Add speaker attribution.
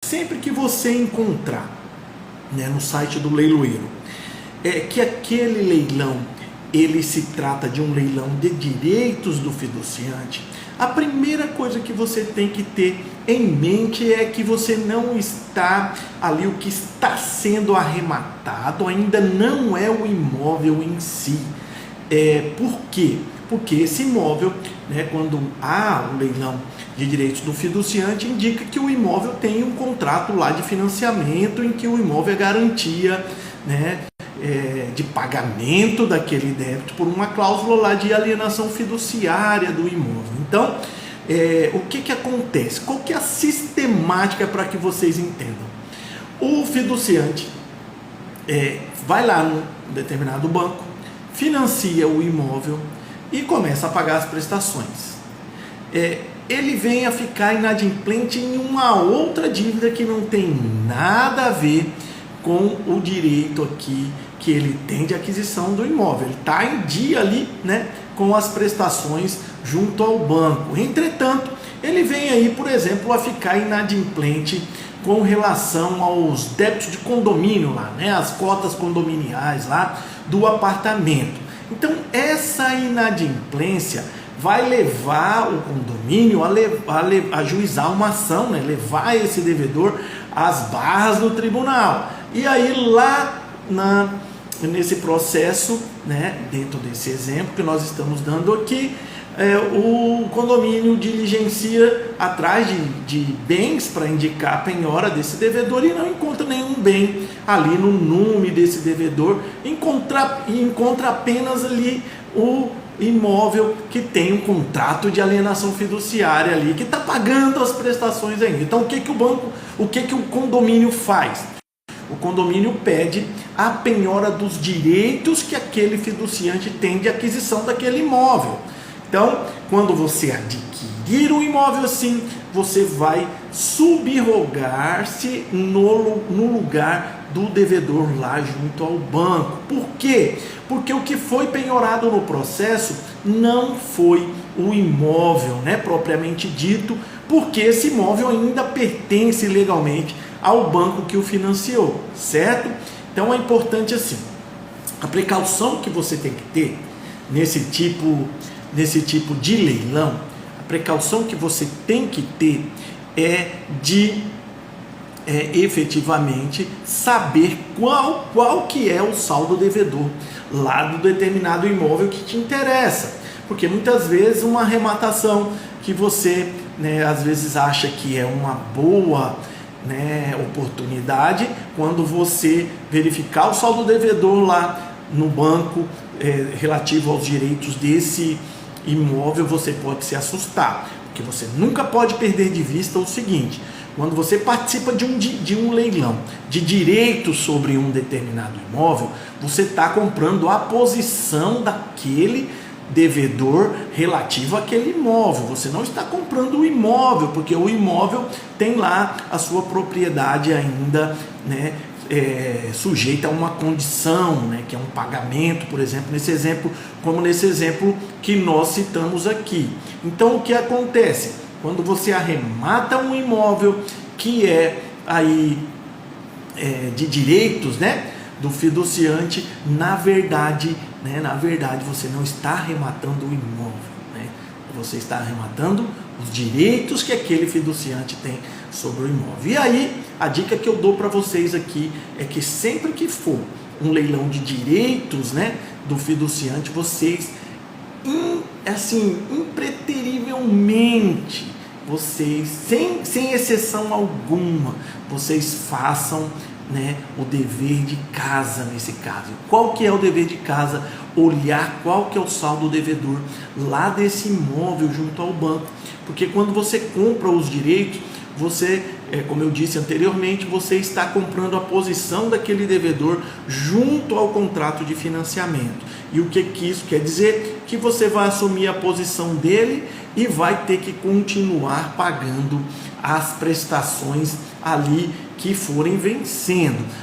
Speaker 1: sempre que você encontrar, né, no site do leiloeiro, que aquele leilão ele se trata de um leilão de direitos do fiduciante, a primeira coisa que você tem que ter em mente é que você não está ali, o que está sendo arrematado ainda não é o imóvel em si. Por quê? Porque esse imóvel, né, quando há o leilão de direitos do fiduciante, indica que o imóvel tem um contrato lá de financiamento em que o imóvel é garantia, né, de pagamento daquele débito por uma cláusula lá de alienação fiduciária do imóvel. Então, o que acontece? Qual que é a sistemática para que vocês entendam? O fiduciante vai lá num determinado banco, financia o imóvel e começa a pagar as prestações. Ele vem a ficar inadimplente em uma outra dívida que não tem nada a ver com o direito aqui que ele tem de aquisição do imóvel. Ele está em dia ali, né, com as prestações junto ao banco. Entretanto, ele vem aí, por exemplo, a ficar inadimplente com relação aos débitos de condomínio lá, né, as cotas condominiais lá do apartamento. Então, essa inadimplência vai levar o condomínio a ajuizar uma ação, né, levar esse devedor às barras do tribunal. E aí lá nesse processo, né, dentro desse exemplo que nós estamos dando aqui, o condomínio diligencia atrás de bens para indicar a penhora desse devedor e não encontra nenhum bem ali no nome desse devedor, encontra apenas ali o imóvel que tem um contrato de alienação fiduciária ali, que está pagando as prestações ainda. Então, o que o condomínio faz? O condomínio pede a penhora dos direitos que aquele fiduciante tem de aquisição daquele imóvel. Então, quando você adquirir um imóvel assim, você vai subrogar-se no lugar do devedor lá junto ao banco. Por quê? Porque o que foi penhorado no processo não foi o imóvel, né, propriamente dito, porque esse imóvel ainda pertence legalmente ao banco que o financiou, certo? Então é importante assim, a precaução que você tem que ter nesse tipo de leilão, a precaução que você tem que ter é de efetivamente saber qual que é o saldo devedor lá do determinado imóvel que te interessa, porque muitas vezes uma arrematação que você, né, às vezes acha que é uma boa, né, oportunidade, quando você verificar o saldo devedor lá no banco relativo aos direitos desse imóvel, você pode se assustar, porque você nunca pode perder de vista o seguinte: quando você participa de um leilão de direitos sobre um determinado imóvel, você está comprando a posição daquele devedor relativo àquele imóvel. Você não está comprando o imóvel, porque o imóvel tem lá a sua propriedade ainda, né, sujeita a uma condição, né, que é um pagamento, por exemplo, como nesse exemplo que nós citamos aqui. Então, o que acontece? Quando você arremata um imóvel que de direitos, né, do fiduciante, na verdade você não está arrematando o imóvel, né? Você está arrematando os direitos que aquele fiduciante tem sobre o imóvel. E aí, a dica que eu dou para vocês aqui é que sempre que for um leilão de direitos, né, do fiduciante, vocês, impreterivelmente, vocês, sem exceção alguma, vocês façam, né, o dever de casa nesse caso. Qual que é o dever de casa? Olhar qual que é o saldo devedor lá desse imóvel junto ao banco, porque quando você compra os direitos, você, como eu disse anteriormente, você está comprando a posição daquele devedor junto ao contrato de financiamento. E o que isso quer dizer? Que você vai assumir a posição dele e vai ter que continuar pagando as prestações ali que forem vencendo.